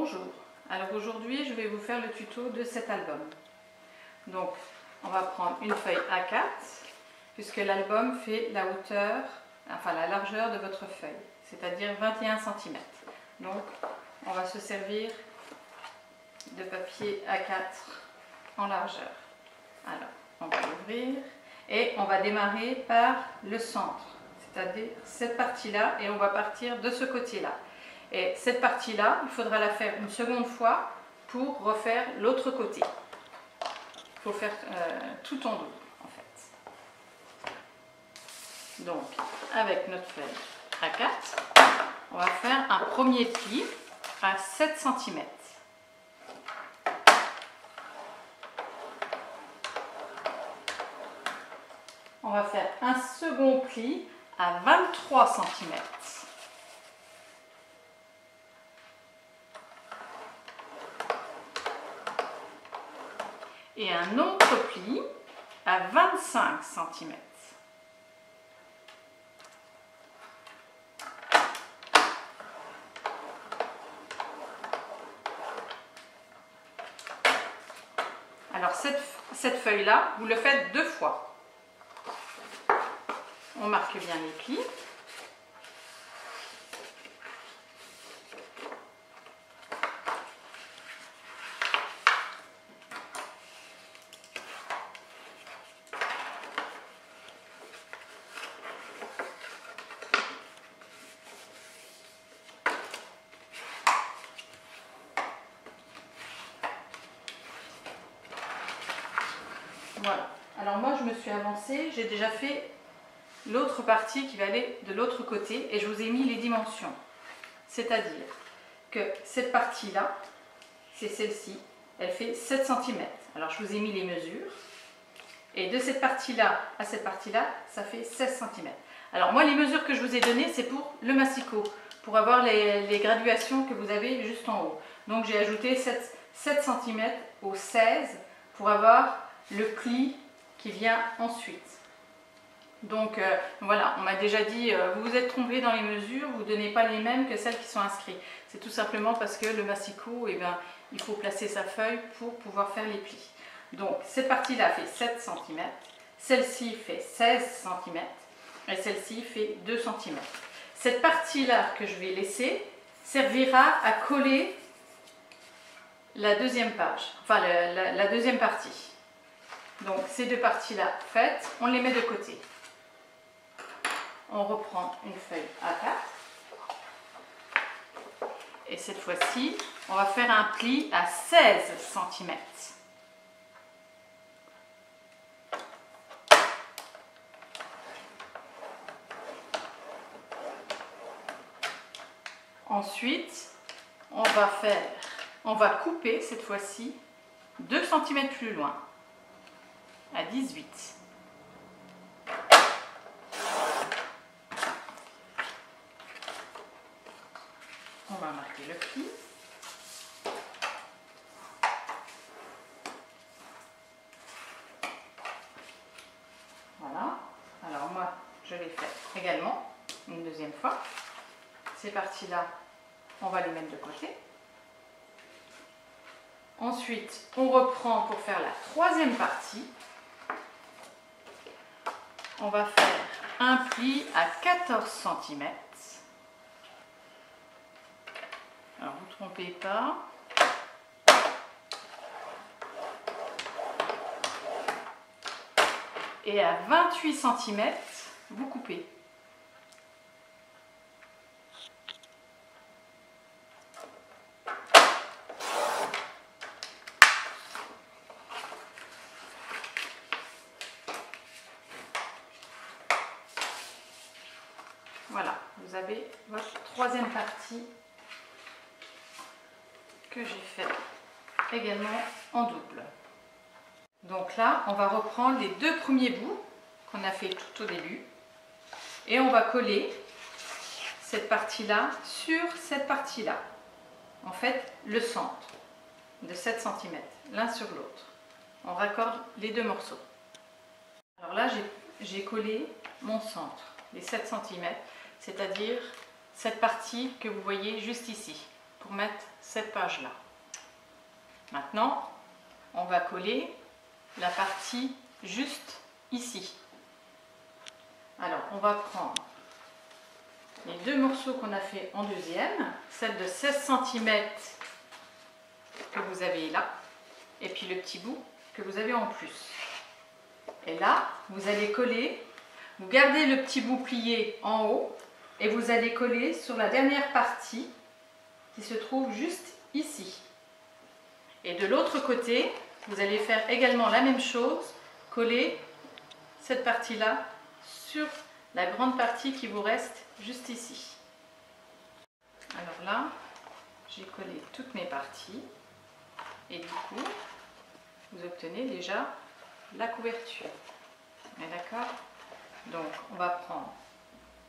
Bonjour, alors aujourd'hui je vais vous faire le tuto de cet album. Donc on va prendre une feuille A4 puisque l'album fait la hauteur, enfin la largeur de votre feuille, c'est-à-dire 21 cm. Donc on va se servir de papier A4 en largeur. Alors on va l'ouvrir et on va démarrer par le centre, c'est-à-dire cette partie-là, et on va partir de ce côté-là. Et cette partie-là, il faudra la faire une seconde fois pour refaire l'autre côté. Il faut faire tout en double en fait. Donc, avec notre feuille A4, on va faire un premier pli à 7 cm. On va faire un second pli à 23 cm. Et un autre pli à 25 cm. Alors cette feuille-là, vous le faites deux fois. On marque bien les plis. Voilà, alors moi je me suis avancée, j'ai déjà fait l'autre partie qui va aller de l'autre côté et je vous ai mis les dimensions. C'est-à-dire que cette partie-là, c'est celle-ci, elle fait 7 cm. Alors je vous ai mis les mesures et de cette partie-là à cette partie-là, ça fait 16 cm. Alors moi les mesures que je vous ai données, c'est pour le massicot, pour avoir les graduations que vous avez juste en haut. Donc j'ai ajouté 7 cm au 16 pour avoir le pli qui vient ensuite. Donc voilà, on m'a déjà dit, vous vous êtes trompé dans les mesures, vous ne donnez pas les mêmes que celles qui sont inscrites. C'est tout simplement parce que le massicot, eh bien, il faut placer sa feuille pour pouvoir faire les plis. Donc cette partie-là fait 7 cm, celle-ci fait 16 cm et celle-ci fait 2 cm. Cette partie-là que je vais laisser servira à coller la deuxième page, enfin la deuxième partie. Donc ces deux parties-là faites, on les met de côté. On reprend une feuille A4. Et cette fois-ci, on va faire un pli à 16 cm. Ensuite, on va couper cette fois-ci 2 cm plus loin, à 18. On va marquer le pli. Voilà. Alors moi, je l'ai fait également une deuxième fois. Ces parties-là, on va les mettre de côté. Ensuite, on reprend pour faire la troisième partie. On va faire un pli à 14 cm. Alors, vous ne trompez pas. Et à 28 cm, vous coupez. Voilà, vous avez votre troisième partie que j'ai fait également en double. Donc là, on va reprendre les deux premiers bouts qu'on a fait tout au début et on va coller cette partie-là sur cette partie-là. En fait, le centre de 7 cm, l'un sur l'autre. On raccorde les deux morceaux. Alors là, j'ai collé mon centre, les 7 cm, c'est-à-dire cette partie que vous voyez juste ici, pour mettre cette page-là. Maintenant, on va coller la partie juste ici. Alors, on va prendre les deux morceaux qu'on a fait en deuxième, celle de 16 cm que vous avez là, et puis le petit bout que vous avez en plus. Et là, vous allez coller, vous gardez le petit bout plié en haut, et vous allez coller sur la dernière partie qui se trouve juste ici. Et de l'autre côté, vous allez faire également la même chose, coller cette partie-là sur la grande partie qui vous reste juste ici. Alors là, j'ai collé toutes mes parties et du coup, vous obtenez déjà la couverture. On est d'accord? Donc, on va prendre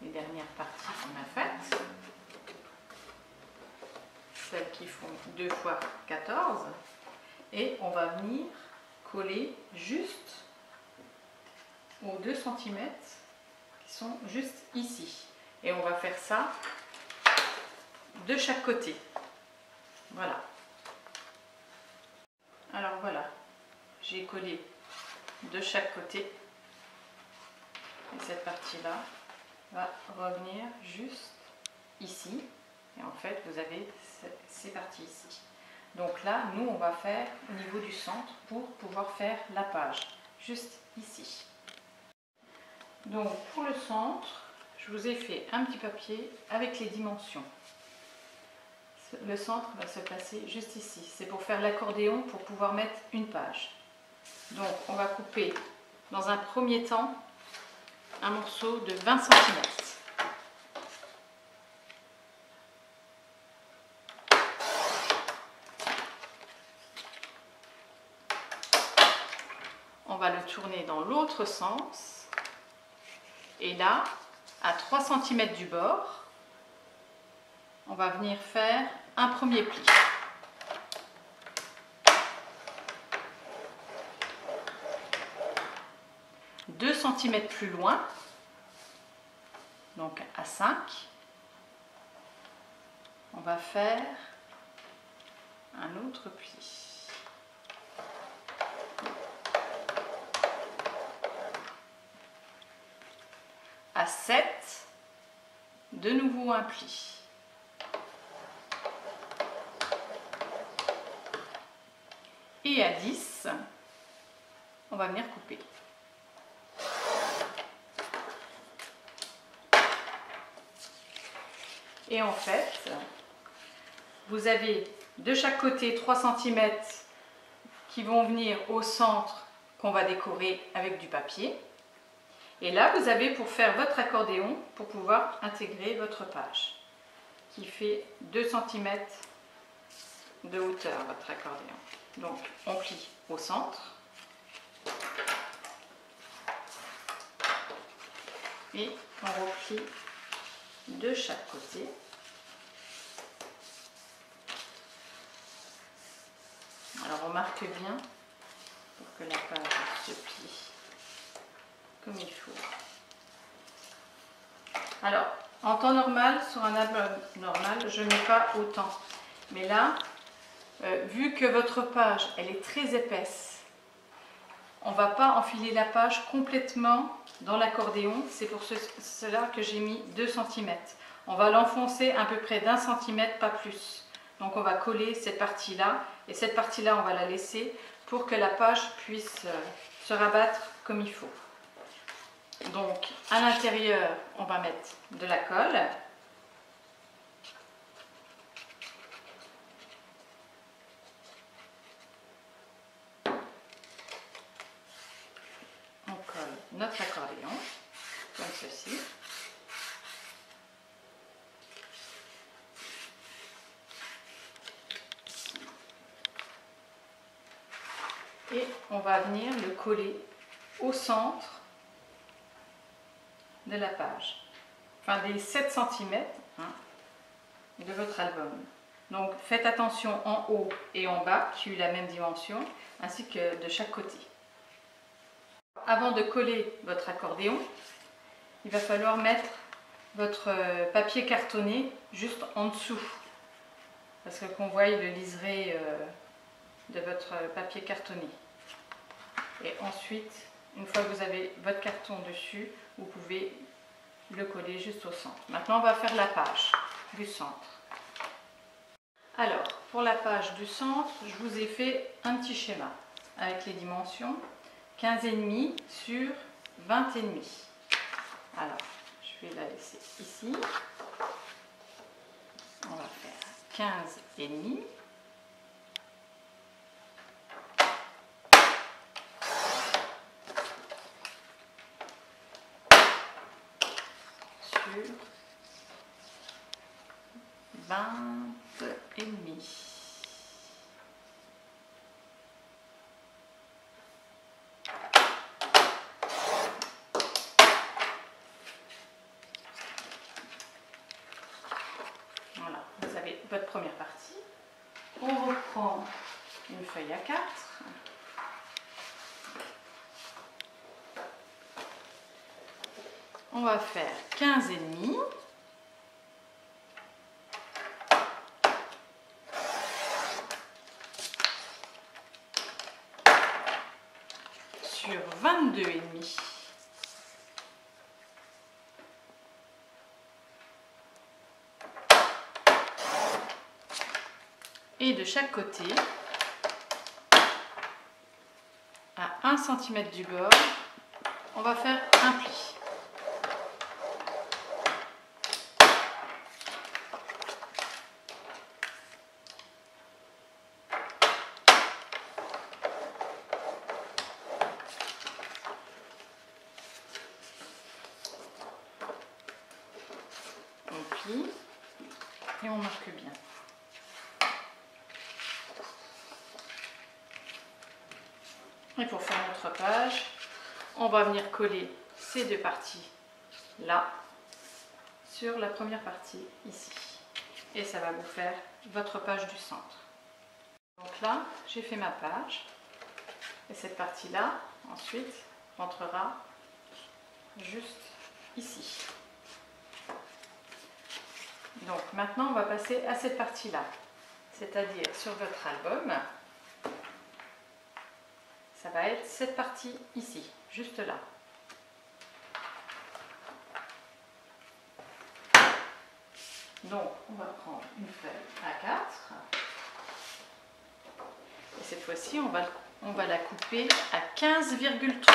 les dernières parties qu'on a faites, celles qui font 2 x 14, et on va venir coller juste aux 2 cm qui sont juste ici. Et on va faire ça de chaque côté. Voilà. Alors voilà, j'ai collé de chaque côté. Et cette partie-là va revenir juste ici. Et en fait, vous avez ces parties ici. Donc là, nous, on va faire au niveau du centre pour pouvoir faire la page, juste ici. Donc pour le centre, je vous ai fait un petit papier avec les dimensions. Le centre va se placer juste ici. C'est pour faire l'accordéon, pour pouvoir mettre une page. Donc on va couper dans un premier temps un morceau de 20 cm. On va le tourner dans l'autre sens. Et là, à 3 cm du bord, on va venir faire un premier pli. Deux cm plus loin, donc à 5, on va faire un autre pli. À 7, de nouveau un pli. Et à 10, on va venir couper. Et en fait, vous avez de chaque côté 3 cm qui vont venir au centre qu'on va décorer avec du papier. Et là, vous avez pour faire votre accordéon, pour pouvoir intégrer votre page, qui fait 2 cm de hauteur, votre accordéon. Donc, on plie au centre. Et on replie de chaque côté. Alors, on marque bien pour que la page se plie comme il faut. Alors, en temps normal, sur un album normal, je ne mets pas autant. Mais là, vu que votre page, elle est très épaisse, on ne va pas enfiler la page complètement dans l'accordéon. C'est pour cela que j'ai mis 2 cm. On va l'enfoncer à peu près d'1 cm, pas plus. Donc on va coller cette partie-là, et cette partie-là, on va la laisser pour que la page puisse se rabattre comme il faut. Donc à l'intérieur, on va mettre de la colle. On colle notre accordéon, comme ceci. Et on va venir le coller au centre de la page, enfin des 7 cm de votre album. Donc faites attention en haut et en bas, qui ont la même dimension, ainsi que de chaque côté. Avant de coller votre accordéon, il va falloir mettre votre papier cartonné juste en dessous parce que qu'on voie le liseré de votre papier cartonné. Et ensuite, une fois que vous avez votre carton dessus, vous pouvez le coller juste au centre. Maintenant, on va faire la page du centre. Alors, pour la page du centre, je vous ai fait un petit schéma avec les dimensions 15,5 sur 20,5. Alors, je vais la laisser ici. On va faire 15,5. Sur 20,5. Voilà, vous avez votre première partie. On reprend une feuille A4. On va faire 15,5 sur 22,5. Et de chaque côté, à 1 cm du bord, on va faire un pli. On plie et on marque bien. Et pour faire notre page, on va venir coller ces deux parties là sur la première partie ici. Et ça va vous faire votre page du centre. Donc là, j'ai fait ma page. Et cette partie-là, ensuite, rentrera juste ici. Donc maintenant, on va passer à cette partie-là. C'est-à-dire sur votre album. Ça va être cette partie ici, juste là. Donc, on va prendre une feuille A4. Et cette fois-ci, on va la couper à 15,3.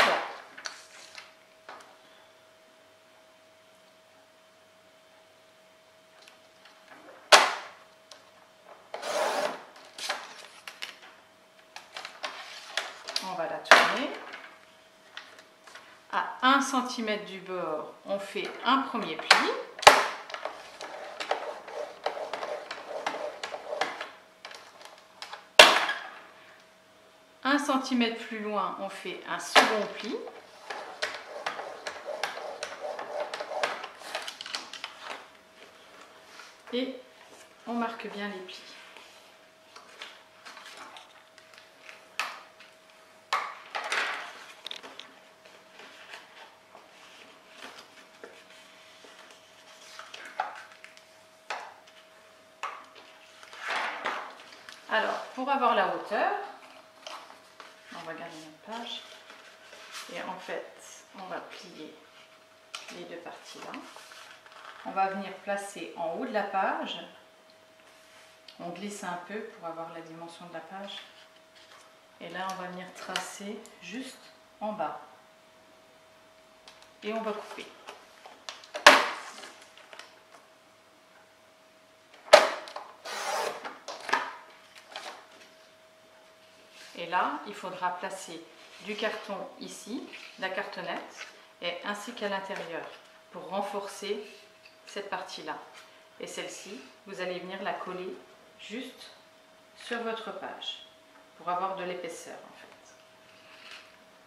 On va la tourner. À 1 cm du bord, on fait un premier pli. Un centimètre plus loin, on fait un second pli. Et on marque bien les plis. Alors, pour avoir la hauteur, on va garder notre page et en fait, on va plier les deux parties là. On va venir placer en haut de la page. On glisse un peu pour avoir la dimension de la page. Et là, on va venir tracer juste en bas. Et on va couper. Et là, il faudra placer du carton ici, la cartonnette, et ainsi qu'à l'intérieur, pour renforcer cette partie-là. Et celle-ci, vous allez venir la coller juste sur votre page, pour avoir de l'épaisseur en fait.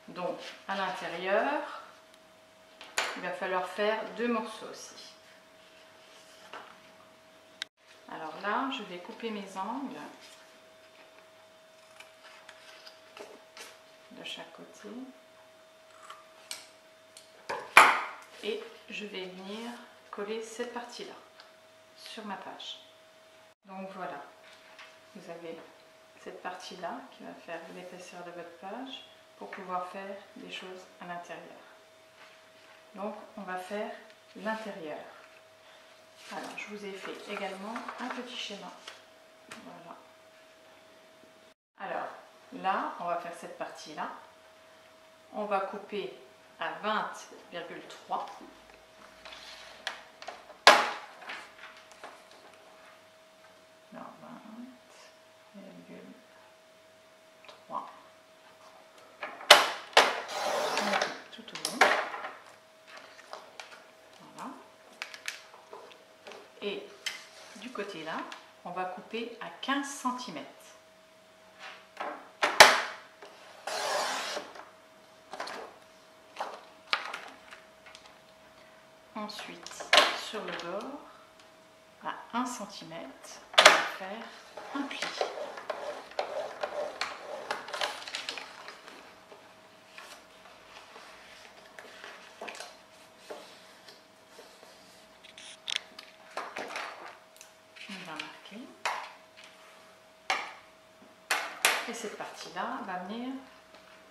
Donc, à l'intérieur, il va falloir faire 2 morceaux aussi. Alors là, je vais couper mes angles de chaque côté et je vais venir coller cette partie là sur ma page. Donc voilà, vous avez cette partie-là qui va faire l'épaisseur de votre page pour pouvoir faire des choses à l'intérieur. Donc on va faire l'intérieur. Alors je vous ai fait également un petit schéma. Voilà. Alors là, on va faire cette partie-là. On va couper à 20,3. Non, 20,3. Tout au long. Voilà. Et du côté là, on va couper à 15 cm. Ensuite, sur le bord, à 1 cm, on va faire un pli. On va marquer. Et cette partie-là va venir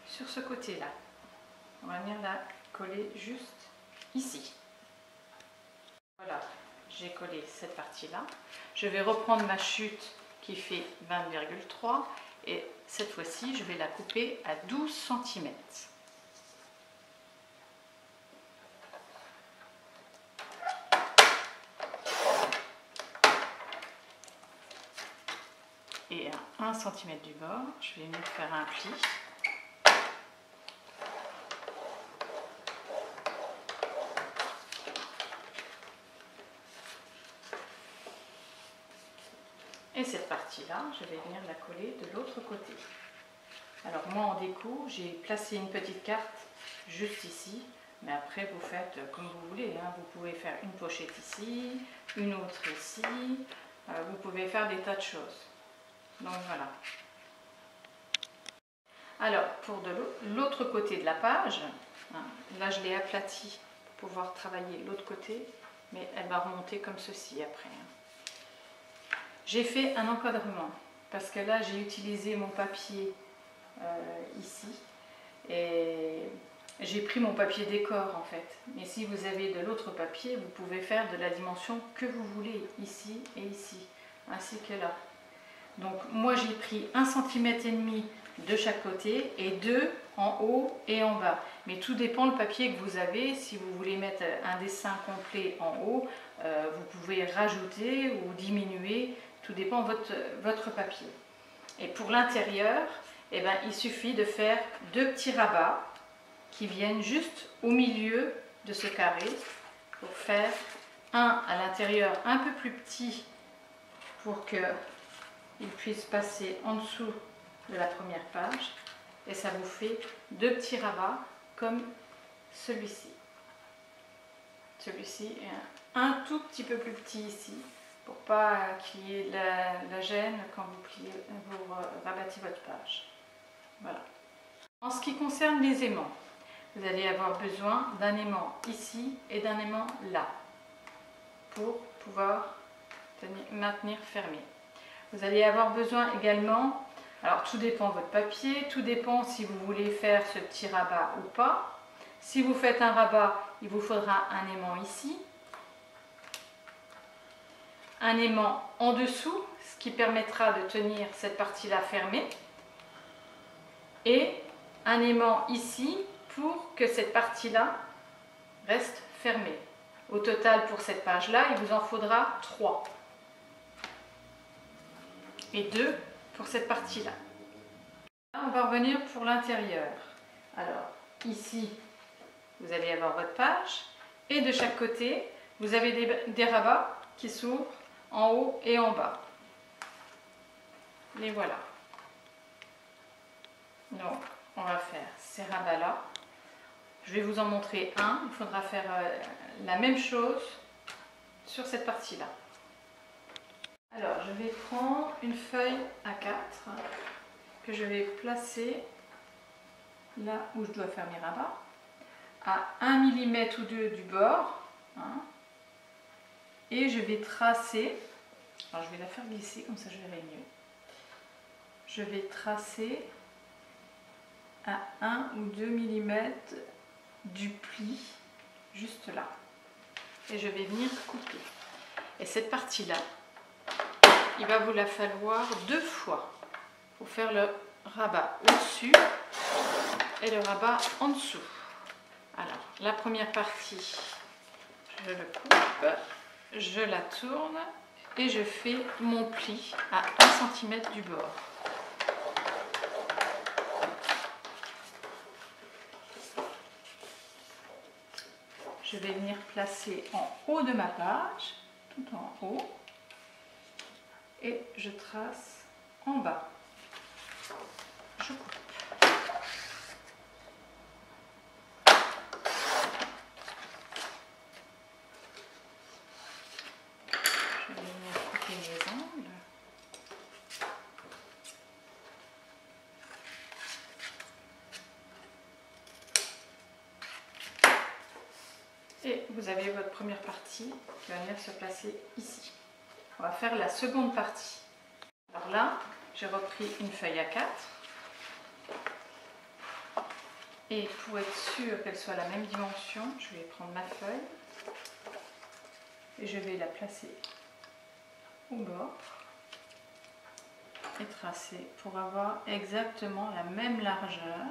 sur ce côté-là. On va venir la coller juste ici. Voilà, j'ai collé cette partie-là. Je vais reprendre ma chute qui fait 20,3 et cette fois-ci, je vais la couper à 12 cm. Et à 1 cm du bord, je vais venir faire un pli. Et cette partie-là, je vais venir la coller de l'autre côté. Alors moi en déco, j'ai placé une petite carte juste ici, mais après vous faites comme vous voulez, hein. Vous pouvez faire une pochette ici, une autre ici, vous pouvez faire des tas de choses. Donc voilà. Alors pour de l'autre côté de la page, hein, là je l'ai aplatie pour pouvoir travailler l'autre côté, mais elle va remonter comme ceci après. Hein. J'ai fait un encadrement parce que là j'ai utilisé mon papier ici et j'ai pris mon papier décor en fait. Mais si vous avez de l'autre papier, vous pouvez faire de la dimension que vous voulez ici et ici, ainsi que là. Donc moi j'ai pris 1,5 cm de chaque côté et 2 en haut et en bas. Mais tout dépend le papier que vous avez. Si vous voulez mettre un dessin complet en haut, vous pouvez rajouter ou diminuer. Tout dépend de votre papier. Et pour l'intérieur, eh ben, il suffit de faire 2 petits rabats qui viennent juste au milieu de ce carré pour faire un à l'intérieur un peu plus petit pour qu'il puisse passer en dessous de la première page. Et ça vous fait 2 petits rabats comme celui-ci. Celui-ci est un tout petit peu plus petit ici, pour pas qu'il y ait la gêne quand vous rabattez votre page. Voilà. En ce qui concerne les aimants, vous allez avoir besoin d'un aimant ici et d'un aimant là, pour pouvoir maintenir fermé. Vous allez avoir besoin également, alors tout dépend de votre papier, tout dépend si vous voulez faire ce petit rabat ou pas. Si vous faites un rabat, il vous faudra un aimant ici, un aimant en dessous, ce qui permettra de tenir cette partie-là fermée, et un aimant ici pour que cette partie-là reste fermée. Au total, pour cette page-là, il vous en faudra 3 et 2 pour cette partie-là. On va revenir pour l'intérieur. Alors, ici, vous allez avoir votre page et de chaque côté, vous avez des rabats qui s'ouvrent en haut et en bas. Les voilà. Donc, on va faire ces rabats-là. Je vais vous en montrer un. Il faudra faire la même chose sur cette partie-là. Alors, je vais prendre une feuille A4 que je vais placer là où je dois faire mes rabats, à 1 mm ou 2 du bord. Hein, et je vais tracer, alors je vais la faire glisser, comme ça je verrai mieux. je vais tracer à 1 ou 2 mm du pli, juste là. Et je vais venir couper. Et cette partie-là, il va vous la falloir 2 fois pour faire le rabat au-dessus et le rabat en dessous. Alors, la première partie, je le coupe, je la tourne et je fais mon pli à 1 cm du bord. Je vais venir placer en haut de ma page, tout en haut, et je trace en bas. Je coupe. Je vais venir couper les angles. Et vous avez votre première partie qui va venir se placer ici. On va faire la seconde partie. Alors là, j'ai repris une feuille A4. Et pour être sûr qu'elle soit la même dimension, je vais prendre ma feuille et je vais la placer au bord et tracer pour avoir exactement la même largeur.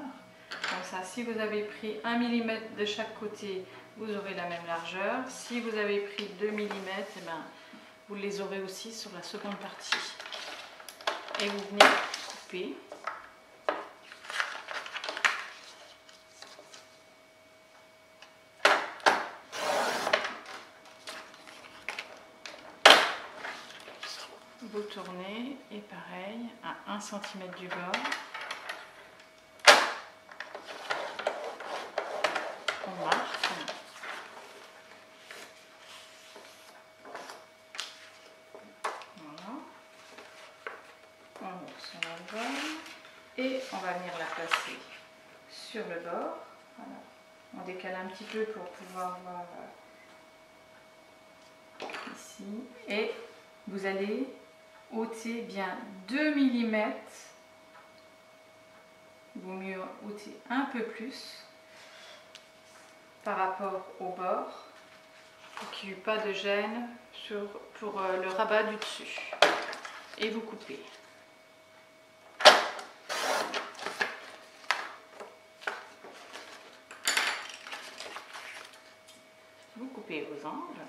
Comme ça, si vous avez pris 1 mm de chaque côté, vous aurez la même largeur. Si vous avez pris 2 mm, eh ben, vous les aurez aussi sur la seconde partie. Et vous venez couper. Vous tournez et pareil à 1 cm du bord. On marque. Voilà. On ouvre son album et on va venir la placer sur le bord. Voilà. On décale un petit peu pour pouvoir voir ici. Et vous allez ôter bien 2 mm. Il vaut mieux ôter un peu plus par rapport au bord pour qu'il n'y ait pas de gêne pour le rabat du dessus. Et vous coupez. Vous coupez vos angles.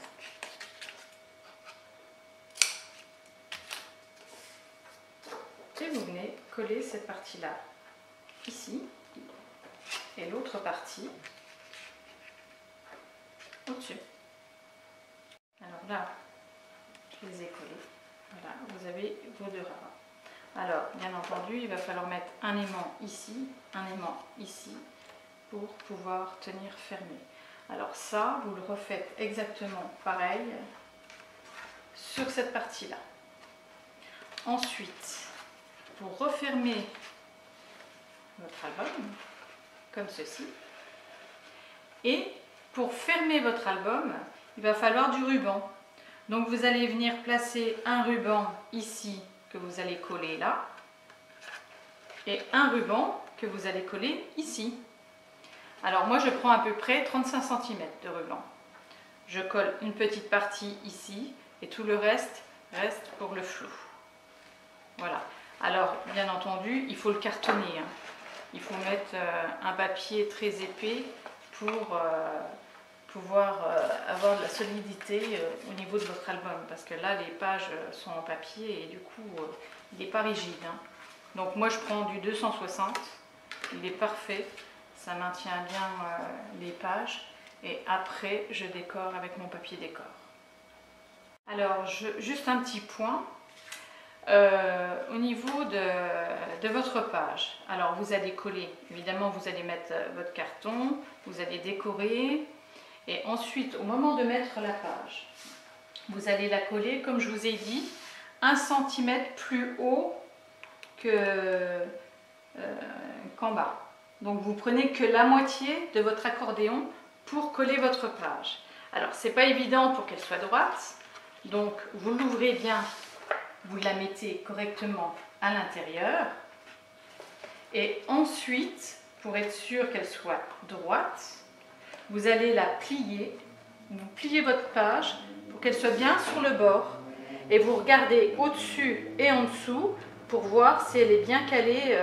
Et vous venez coller cette partie-là ici et l'autre partie au-dessus. Alors là, je les ai collés. Voilà, vous avez vos 2 rabats. Alors, bien entendu, il va falloir mettre un aimant ici, un aimant ici pour pouvoir tenir fermé. Alors ça, vous le refaites exactement pareil sur cette partie-là. Ensuite, pour refermer votre album, comme ceci, et pour fermer votre album, il va falloir du ruban. Donc vous allez venir placer un ruban ici que vous allez coller là, et un ruban que vous allez coller ici. Alors moi je prends à peu près 35 cm de ruban. Je colle une petite partie ici et tout le reste pour le flou. Voilà. Alors bien entendu il faut le cartonner. Il faut mettre un papier très épais pour pouvoir avoir de la solidité au niveau de votre album. Parce que là les pages sont en papier et du coup il n'est pas rigide. Donc moi je prends du 260. Il est parfait. Ça maintient bien les pages et après je décore avec mon papier décor. Alors juste un petit point au niveau de votre page. Alors vous allez coller, évidemment vous allez mettre votre carton, vous allez décorer et ensuite au moment de mettre la page, vous allez la coller comme je vous ai dit 1 cm plus haut qu'en bas. Donc vous prenez que la moitié de votre accordéon pour coller votre page. Alors c'est pas évident pour qu'elle soit droite, donc vous l'ouvrez bien, vous la mettez correctement à l'intérieur Et ensuite, pour être sûr qu'elle soit droite, vous allez la plier. Vous pliez votre page pour qu'elle soit bien sur le bord. Et vous regardez au-dessus et en dessous pour voir si elle est bien calée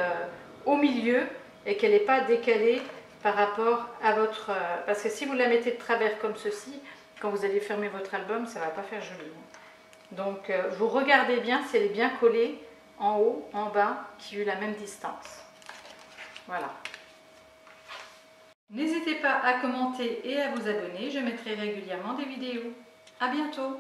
au milieu et qu'elle n'est pas décalée par rapport à votre... parce que si vous la mettez de travers comme ceci, quand vous allez fermer votre album, ça ne va pas faire joli. Donc vous regardez bien si elle est bien collée en haut, en bas, qui a eu la même distance. Voilà. N'hésitez pas à commenter et à vous abonner, je mettrai régulièrement des vidéos. À bientôt!